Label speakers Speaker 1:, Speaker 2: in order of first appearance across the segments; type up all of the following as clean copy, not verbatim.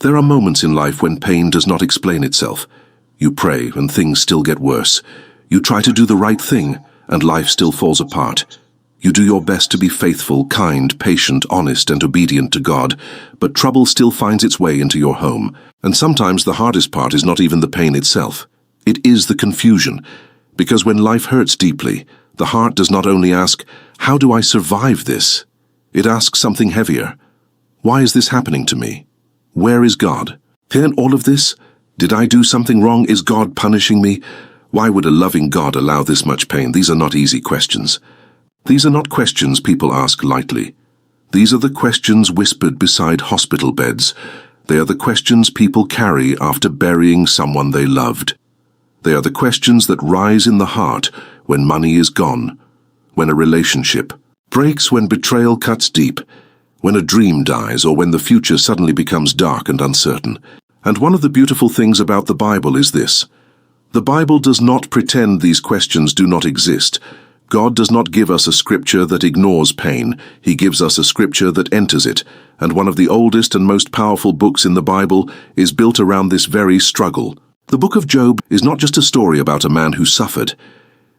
Speaker 1: There are moments in life when pain does not explain itself. You pray and things still get worse. You try to do the right thing and life still falls apart. You do your best to be faithful, kind, patient, honest, and obedient to God, but trouble still finds its way into your home. And sometimes the hardest part is not even the pain itself. It is the confusion. Because when life hurts deeply, the heart does not only ask, "How do I survive this?" It asks something heavier. Why is this happening to me? Where is God? In all of this? Did I do something wrong? Is God punishing me? Why would a loving God allow this much pain? These are not easy questions. These are not questions people ask lightly. These are the questions whispered beside hospital beds. They are the questions people carry after burying someone they loved. They are the questions that rise in the heart when money is gone, when a relationship breaks, when betrayal cuts deep, when a dream dies, or when the future suddenly becomes dark and uncertain. And one of the beautiful things about the Bible is this. The Bible does not pretend these questions do not exist. God does not give us a scripture that ignores pain. He gives us a scripture that enters it, and one of the oldest and most powerful books in the Bible is built around this very struggle. The book of Job is not just a story about a man who suffered.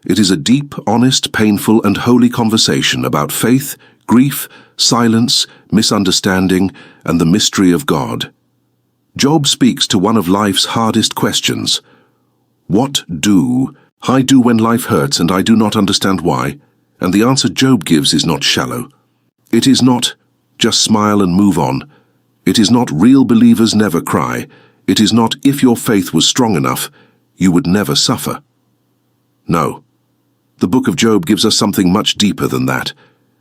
Speaker 1: It is a deep, honest, painful, and holy conversation about faith, grief, silence, misunderstanding, and the mystery of God. Job speaks to one of life's hardest questions. What do I do when life hurts and I do not understand why? And the answer Job gives is not shallow. It is not, just smile and move on. It is not, real believers never cry. It is not, if your faith was strong enough, you would never suffer. No. The book of Job gives us something much deeper than that.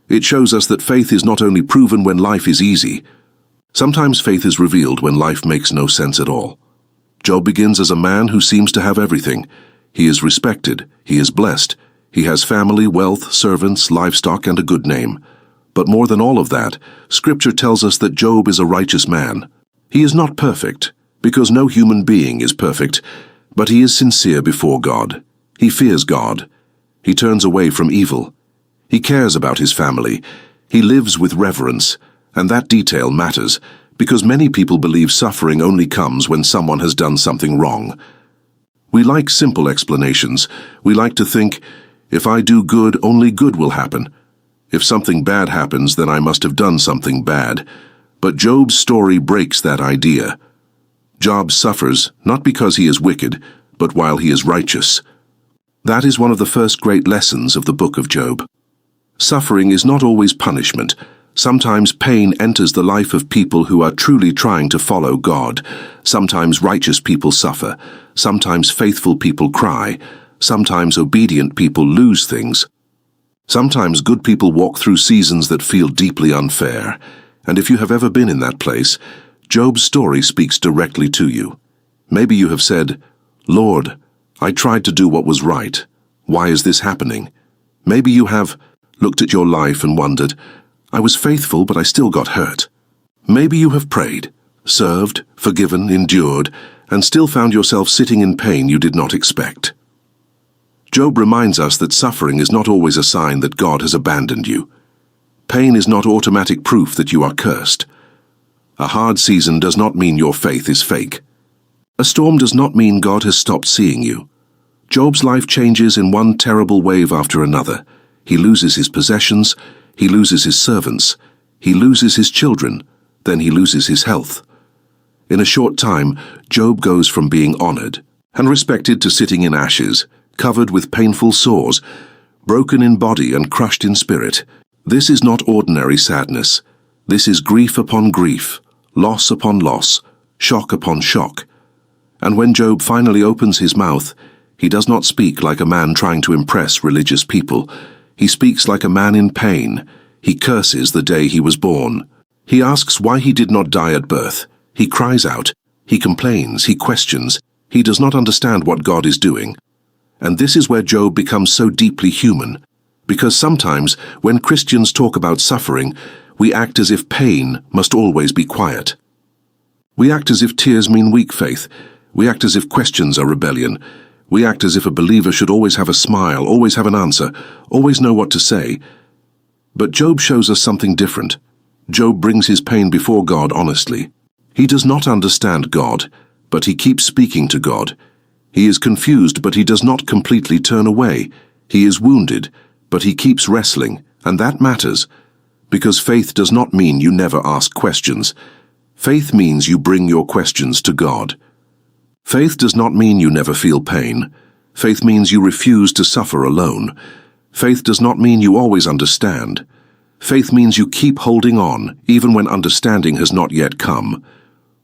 Speaker 1: It shows us that faith is not only proven when life is easy. Sometimes faith is revealed when life makes no sense at all. Job begins as a man who seems to have everything. He is respected, he is blessed, he has family, wealth, servants, livestock, and a good name. But more than all of that, Scripture tells us that Job is a righteous man. He is not perfect, because no human being is perfect, but he is sincere before God. He fears God. He turns away from evil. He cares about his family. He lives with reverence, and that detail matters, because many people believe suffering only comes when someone has done something wrong. We like simple explanations. We like to think, if I do good, only good will happen. If something bad happens, then I must have done something bad. But Job's story breaks that idea. Job suffers not because he is wicked, but while he is righteous. That is one of the first great lessons of the book of Job. Suffering is not always punishment. Sometimes pain enters the life of people who are truly trying to follow God. Sometimes righteous people suffer. Sometimes faithful people cry. Sometimes obedient people lose things. Sometimes good people walk through seasons that feel deeply unfair. And if you have ever been in that place, Job's story speaks directly to you. Maybe you have said, "Lord, I tried to do what was right. Why is this happening?" Maybe you have looked at your life and wondered, "I was faithful, but I still got hurt." Maybe you have prayed, served, forgiven, endured, and still found yourself sitting in pain you did not expect. Job reminds us that suffering is not always a sign that God has abandoned you. Pain is not automatic proof that you are cursed. A hard season does not mean your faith is fake. A storm does not mean God has stopped seeing you. Job's life changes in one terrible wave after another. He loses his possessions, he loses his servants, he loses his children, then he loses his health. In a short time, Job goes from being honored and respected to sitting in ashes, covered with painful sores, broken in body and crushed in spirit. This is not ordinary sadness. This is grief upon grief, loss upon loss, shock upon shock. And when Job finally opens his mouth, he does not speak like a man trying to impress religious people. He speaks like a man in pain. He curses the day he was born. He asks why he did not die at birth. He cries out. He complains. He questions. He does not understand what God is doing. And this is where Job becomes so deeply human. Because sometimes, when Christians talk about suffering, we act as if pain must always be quiet. We act as if tears mean weak faith. We act as if questions are rebellion. We act as if a believer should always have a smile, always have an answer, always know what to say. But Job shows us something different. Job brings his pain before God honestly. He does not understand God, but he keeps speaking to God. He is confused, but he does not completely turn away. He is wounded, but he keeps wrestling, and that matters. Because faith does not mean you never ask questions. Faith means you bring your questions to God. Faith does not mean you never feel pain. Faith means you refuse to suffer alone. Faith does not mean you always understand. Faith means you keep holding on, even when understanding has not yet come.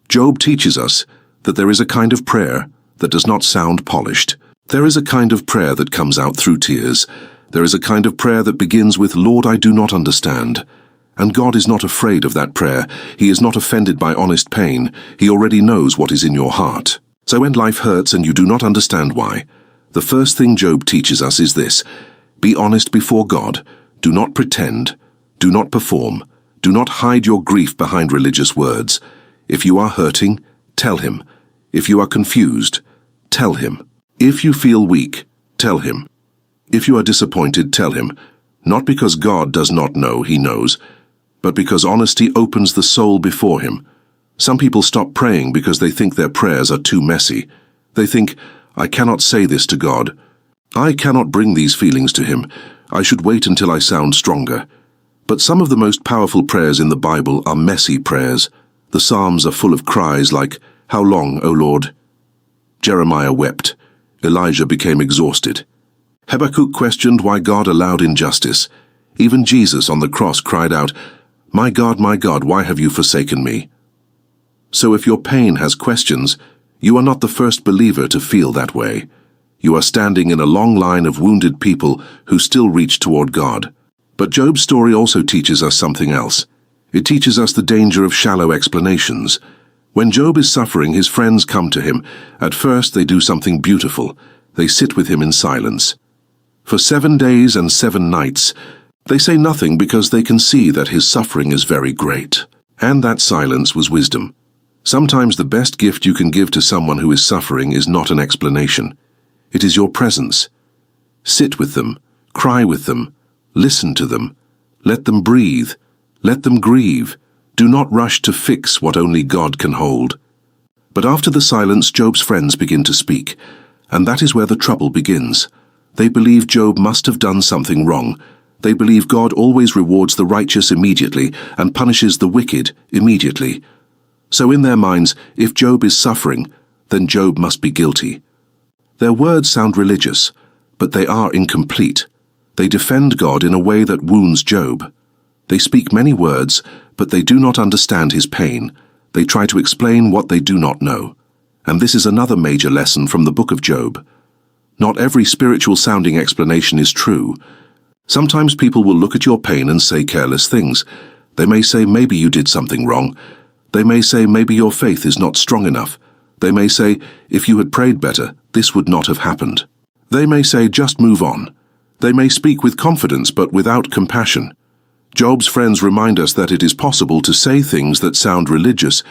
Speaker 1: Job teaches us that there is a kind of prayer that does not sound polished. There is a kind of prayer that comes out through tears. There is a kind of prayer that begins with, "Lord, I do not understand." And God is not afraid of that prayer. He is not offended by honest pain. He already knows what is in your heart. So when life hurts and you do not understand why, the first thing Job teaches us is this: be honest before God. Do not pretend. Do not perform. Do not hide your grief behind religious words. If you are hurting, tell him. If you are confused, tell him. If you feel weak, tell him. If you are disappointed, tell him. Not because God does not know, he knows, but because honesty opens the soul before him. Some people stop praying because they think their prayers are too messy. They think, "I cannot say this to God. I cannot bring these feelings to him. I should wait until I sound stronger." But some of the most powerful prayers in the Bible are messy prayers. The Psalms are full of cries like, "How long, O Lord?" Jeremiah wept. Elijah became exhausted. Habakkuk questioned why God allowed injustice. Even Jesus on the cross cried out, my God, why have you forsaken me?" So if your pain has questions, you are not the first believer to feel that way. You are standing in a long line of wounded people who still reach toward God. But Job's story also teaches us something else. It teaches us the danger of shallow explanations. When Job is suffering, his friends come to him. At first they do something beautiful. They sit with him in silence. For 7 days and 7 nights, they say nothing because they can see that his suffering is very great. And that silence was wisdom. Sometimes the best gift you can give to someone who is suffering is not an explanation. It is your presence. Sit with them, cry with them, listen to them. Let them breathe. Let them grieve. Do not rush to fix what only God can hold. But after the silence, Job's friends begin to speak, and that is where the trouble begins. They believe Job must have done something wrong. They believe God always rewards the righteous immediately and punishes the wicked immediately. So in their minds, if Job is suffering, then Job must be guilty. Their words sound religious, but they are incomplete. They defend God in a way that wounds Job. They speak many words, but they do not understand his pain. They try to explain what they do not know. And this is another major lesson from the book of Job. Not every spiritual-sounding explanation is true. Sometimes people will look at your pain and say careless things. They may say maybe you did something wrong. They may say maybe your faith is not strong enough. They may say if you had prayed better, this would not have happened. They may say just move on. They may speak with confidence but without compassion. Job's friends remind us that it is possible to say things that sound religious,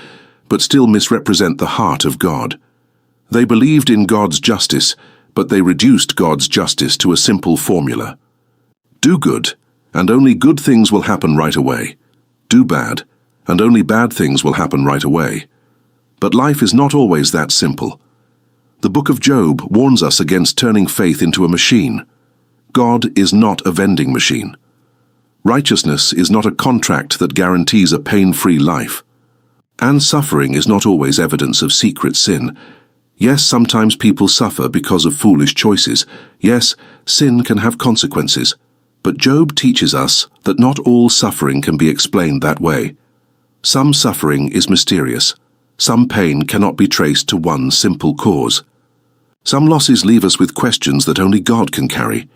Speaker 1: but still misrepresent the heart of God. They believed in God's justice, but they reduced God's justice to a simple formula. Do good, and only good things will happen right away. Do bad, and only bad things will happen right away. But life is not always that simple. The book of Job warns us against turning faith into a machine. God is not a vending machine. Righteousness is not a contract that guarantees a pain-free life. And suffering is not always evidence of secret sin. Yes, sometimes people suffer because of foolish choices. Yes, sin can have consequences. But Job teaches us that not all suffering can be explained that way. Some suffering is mysterious. Some pain cannot be traced to one simple cause. Some losses leave us with questions that only God can carry.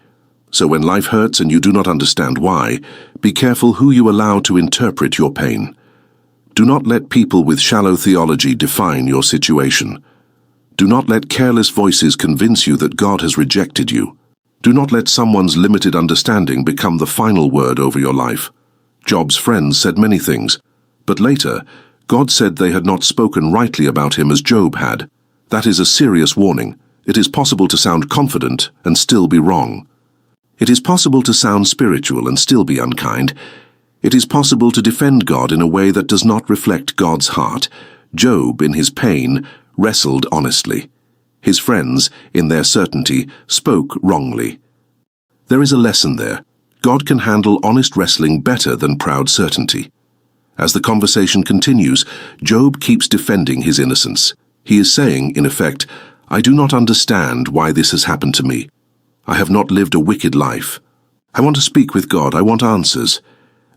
Speaker 1: So when life hurts and you do not understand why, be careful who you allow to interpret your pain. Do not let people with shallow theology define your situation. Do not let careless voices convince you that God has rejected you. Do not let someone's limited understanding become the final word over your life. Job's friends said many things, but later, God said they had not spoken rightly about him as Job had. That is a serious warning. It is possible to sound confident and still be wrong. It is possible to sound spiritual and still be unkind. It is possible to defend God in a way that does not reflect God's heart. Job, in his pain, wrestled honestly. His friends, in their certainty, spoke wrongly. There is a lesson there. God can handle honest wrestling better than proud certainty. As the conversation continues, Job keeps defending his innocence. He is saying, in effect, "I do not understand why this has happened to me. I have not lived a wicked life. I want to speak with God. I want answers."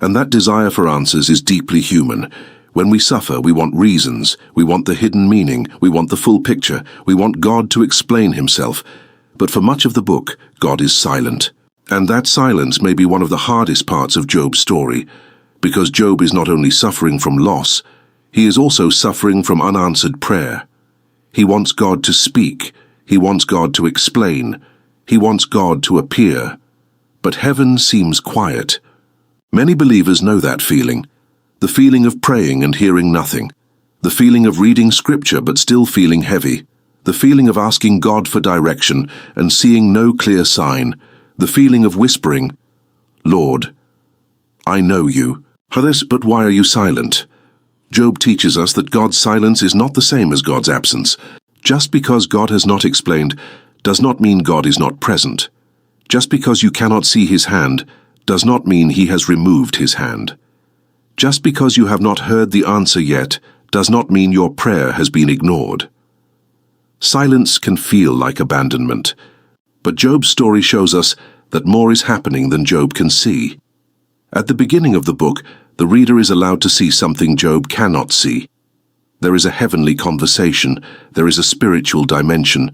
Speaker 1: And that desire for answers is deeply human. When we suffer, we want reasons. We want the hidden meaning. We want the full picture. We want God to explain himself. But for much of the book, God is silent. And that silence may be one of the hardest parts of Job's story, because Job is not only suffering from loss, he is also suffering from unanswered prayer. He wants God to speak. He wants God to explain. He wants God to appear. But heaven seems quiet. Many believers know that feeling. The feeling of praying and hearing nothing. The feeling of reading scripture but still feeling heavy. The feeling of asking God for direction and seeing no clear sign. The feeling of whispering, "Lord, I know you. But why are you silent?" Job teaches us that God's silence is not the same as God's absence. Just because God has not explained does not mean God is not present. Just because you cannot see his hand does not mean he has removed his hand. Just because you have not heard the answer yet does not mean your prayer has been ignored. Silence can feel like abandonment, but Job's story shows us that more is happening than Job can see. At the beginning of the book, the reader is allowed to see something Job cannot see. There is a heavenly conversation. There is a spiritual dimension.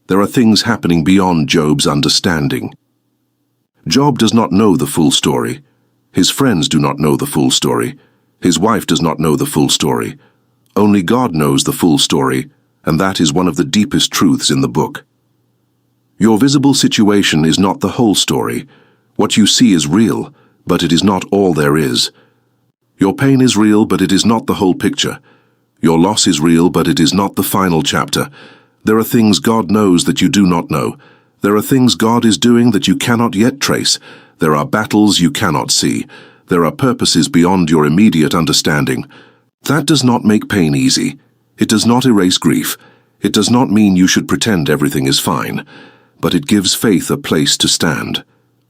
Speaker 1: There are things happening beyond Job's understanding. Job does not know the full story. His friends do not know the full story. His wife does not know the full story. Only God knows the full story, and that is one of the deepest truths in the book. Your visible situation is not the whole story. What you see is real, but it is not all there is. Your pain is real, but it is not the whole picture. Your loss is real, but it is not the final chapter. There are things God knows that you do not know. There are things God is doing that you cannot yet trace. There are battles you cannot see. There are purposes beyond your immediate understanding. That does not make pain easy. It does not erase grief. It does not mean you should pretend everything is fine. But it gives faith a place to stand.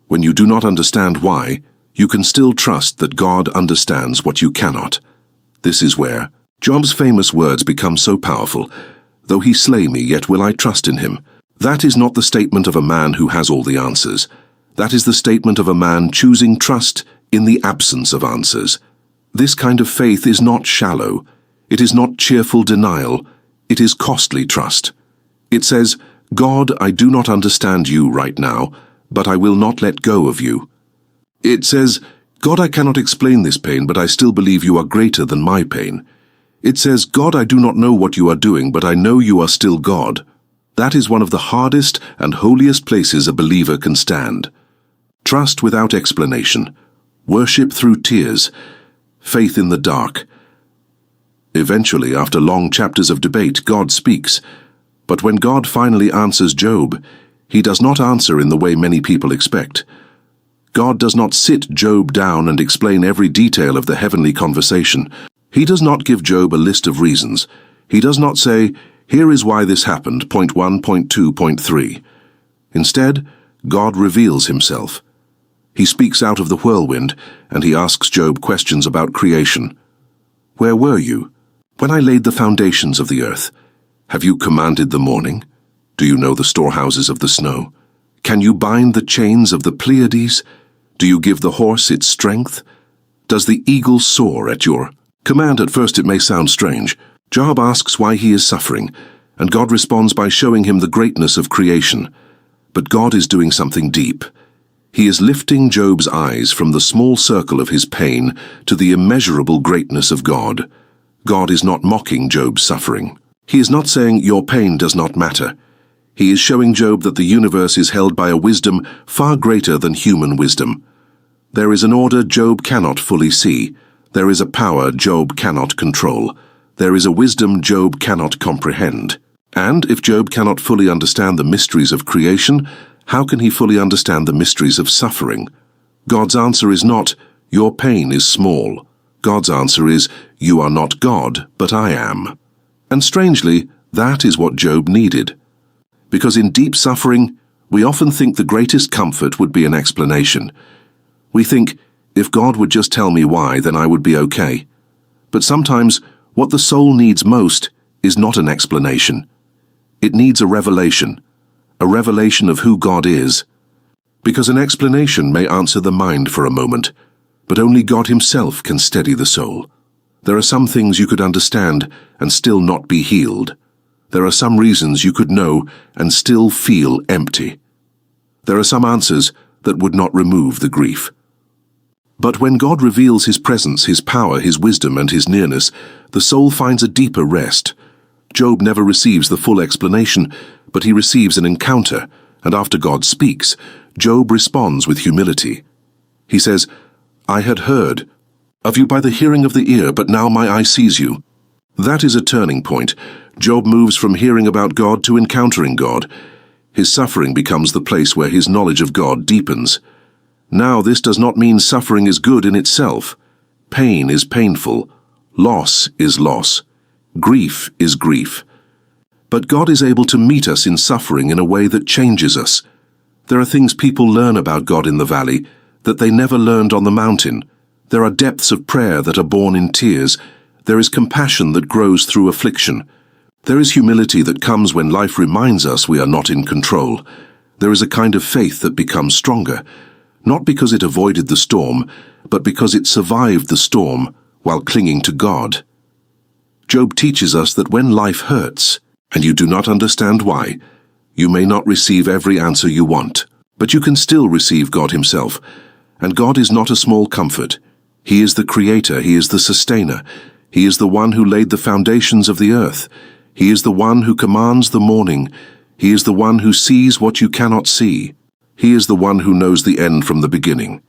Speaker 1: When you do not understand why, you can still trust that God understands what you cannot. This is where Job's famous words become so powerful. "Though he slay me, yet will I trust in him." That is not the statement of a man who has all the answers. That is the statement of a man choosing trust in the absence of answers. This kind of faith is not shallow. It is not cheerful denial. It is costly trust. It says, "God, I do not understand you right now, but I will not let go of you." It says, "God, I cannot explain this pain, but I still believe you are greater than my pain." It says, "God, I do not know what you are doing, but I know you are still God." That is one of the hardest and holiest places a believer can stand. Trust without explanation. Worship through tears. Faith in the dark. Eventually, after long chapters of debate, God speaks. But when God finally answers Job, he does not answer in the way many people expect. God does not sit Job down and explain every detail of the heavenly conversation. He does not give Job a list of reasons. He does not say, "Here is why this happened, point 1, point 2, point 3. Instead, God reveals himself. He speaks out of the whirlwind, and he asks Job questions about creation. "Where were you when I laid the foundations of the earth? Have you commanded the morning? Do you know the storehouses of the snow? Can you bind the chains of the Pleiades? Do you give the horse its strength? Does the eagle soar at your command?" At first it may sound strange. Job asks why he is suffering, and God responds by showing him the greatness of creation. But God is doing something deep. He is lifting Job's eyes from the small circle of his pain to the immeasurable greatness of God. God is not mocking Job's suffering. He is not saying your pain does not matter. He is showing Job that the universe is held by a wisdom far greater than human wisdom. There is an order Job cannot fully see. There is a power Job cannot control. There is a wisdom Job cannot comprehend. And if Job cannot fully understand the mysteries of creation, how can he fully understand the mysteries of suffering? God's answer is not, "Your pain is small." God's answer is, "You are not God, but I am." And strangely, that is what Job needed. Because in deep suffering, we often think the greatest comfort would be an explanation. We think, if God would just tell me why, then I would be okay. But sometimes, what the soul needs most is not an explanation. It needs a revelation of who God is. Because an explanation may answer the mind for a moment, but only God Himself can steady the soul. There are some things you could understand and still not be healed. There are some reasons you could know and still feel empty. There are some answers that would not remove the grief. But when God reveals His presence, His power, His wisdom, and His nearness, the soul finds a deeper rest. Job never receives the full explanation, but he receives an encounter, and after God speaks, Job responds with humility. He says, "I had heard of you by the hearing of the ear, but now my eye sees you." That is a turning point. Job moves from hearing about God to encountering God. His suffering becomes the place where his knowledge of God deepens. Now, this does not mean suffering is good in itself. Pain is painful. Loss is loss. Grief is grief. But God is able to meet us in suffering in a way that changes us. There are things people learn about God in the valley that they never learned on the mountain. There are depths of prayer that are born in tears. There is compassion that grows through affliction. There is humility that comes when life reminds us we are not in control. There is a kind of faith that becomes stronger, not because it avoided the storm, but because it survived the storm while clinging to God. Job teaches us that when life hurts, and you do not understand why, you may not receive every answer you want, but you can still receive God Himself. And God is not a small comfort. He is the Creator, He is the Sustainer. He is the one who laid the foundations of the earth. He is the one who commands the morning. He is the one who sees what you cannot see. He is the one who knows the end from the beginning.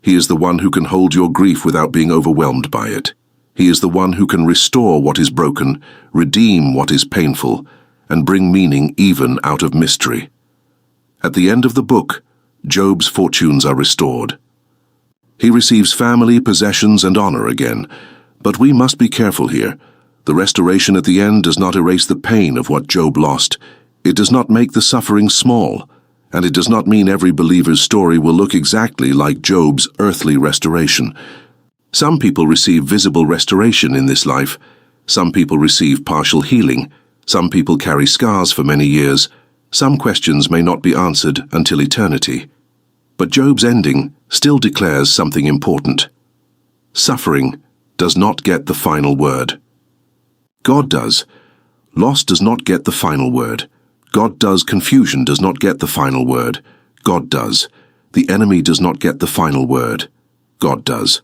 Speaker 1: He is the one who can hold your grief without being overwhelmed by it. He is the one who can restore what is broken, redeem what is painful, and bring meaning even out of mystery. At the end of the book, Job's fortunes are restored. He receives family, possessions, and honor again. But we must be careful here. The restoration at the end does not erase the pain of what Job lost. It does not make the suffering small, and it does not mean every believer's story will look exactly like Job's earthly restoration. Some people receive visible restoration in this life. Some people receive partial healing. Some people carry scars for many years. Some questions may not be answered until eternity. But Job's ending still declares something important. Suffering does not get the final word. God does. Loss does not get the final word. God does. Confusion does not get the final word. God does. The enemy does not get the final word. God does.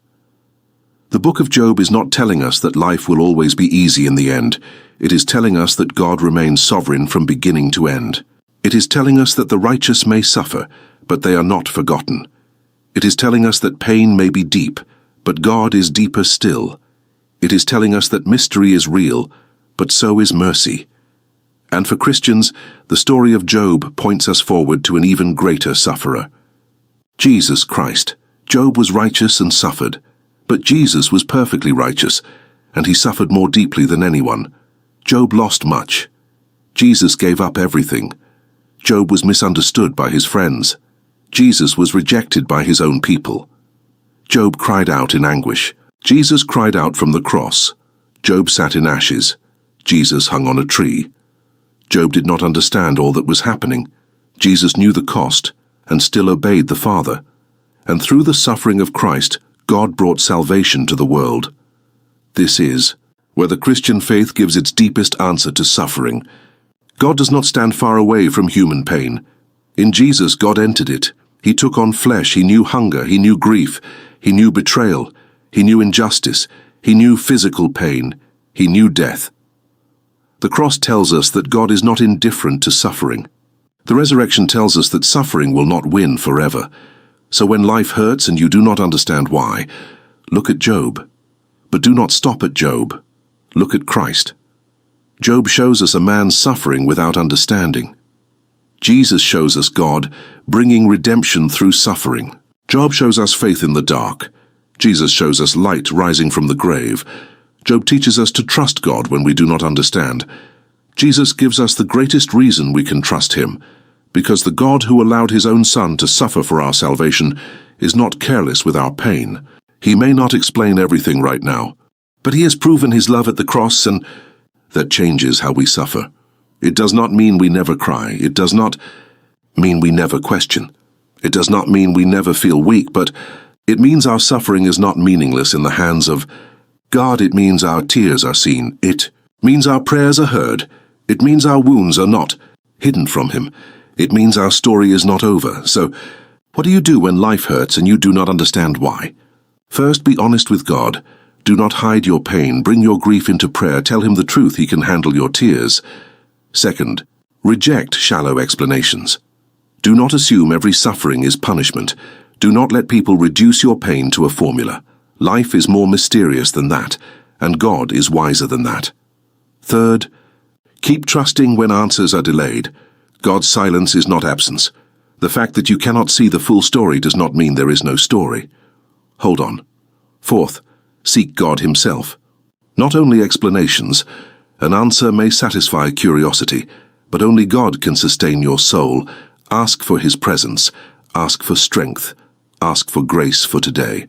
Speaker 1: The book of Job is not telling us that life will always be easy in the end. It is telling us that God remains sovereign from beginning to end. It is telling us that the righteous may suffer, but they are not forgotten. It is telling us that pain may be deep, but God is deeper still. It is telling us that mystery is real, but so is mercy. And for Christians, the story of Job points us forward to an even greater sufferer. Jesus Christ. Job was righteous and suffered. But Jesus was perfectly righteous, and He suffered more deeply than anyone. Job lost much. Jesus gave up everything. Job was misunderstood by his friends. Jesus was rejected by His own people. Job cried out in anguish. Jesus cried out from the cross. Job sat in ashes. Jesus hung on a tree. Job did not understand all that was happening. Jesus knew the cost and still obeyed the Father. And through the suffering of Christ, God brought salvation to the world. This is where the Christian faith gives its deepest answer to suffering. God does not stand far away from human pain. In Jesus, God entered it. He took on flesh. He knew hunger. He knew grief. He knew betrayal. He knew injustice. He knew physical pain. He knew death. The cross tells us that God is not indifferent to suffering. The resurrection tells us that suffering will not win forever. So when life hurts and you do not understand why, look at Job. But do not stop at Job. Look at Christ. Job shows us a man suffering without understanding. Jesus shows us God bringing redemption through suffering. Job shows us faith in the dark. Jesus shows us light rising from the grave. Job teaches us to trust God when we do not understand. Jesus gives us the greatest reason we can trust him, because the God who allowed his own Son to suffer for our salvation is not careless with our pain. He may not explain everything right now, but he has proven his love at the cross, and that changes how we suffer. It does not mean we never cry. It does not mean we never question. It does not mean we never feel weak, but it means our suffering is not meaningless in the hands of God. It means our tears are seen. It means our prayers are heard. It means our wounds are not hidden from him. It means our story is not over. So, what do you do when life hurts and you do not understand why? First, be honest with God. Do not hide your pain. Bring your grief into prayer. Tell him the truth. He can handle your tears. Second, reject shallow explanations. Do not assume every suffering is punishment. Do not let people reduce your pain to a formula. Life is more mysterious than that, and God is wiser than that. Third, keep trusting when answers are delayed. God's silence is not absence. The fact that you cannot see the full story does not mean there is no story. Hold on. Fourth, seek God himself. Not only explanations. An answer may satisfy curiosity, but only God can sustain your soul. Ask for his presence. Ask for strength. Ask for grace for today.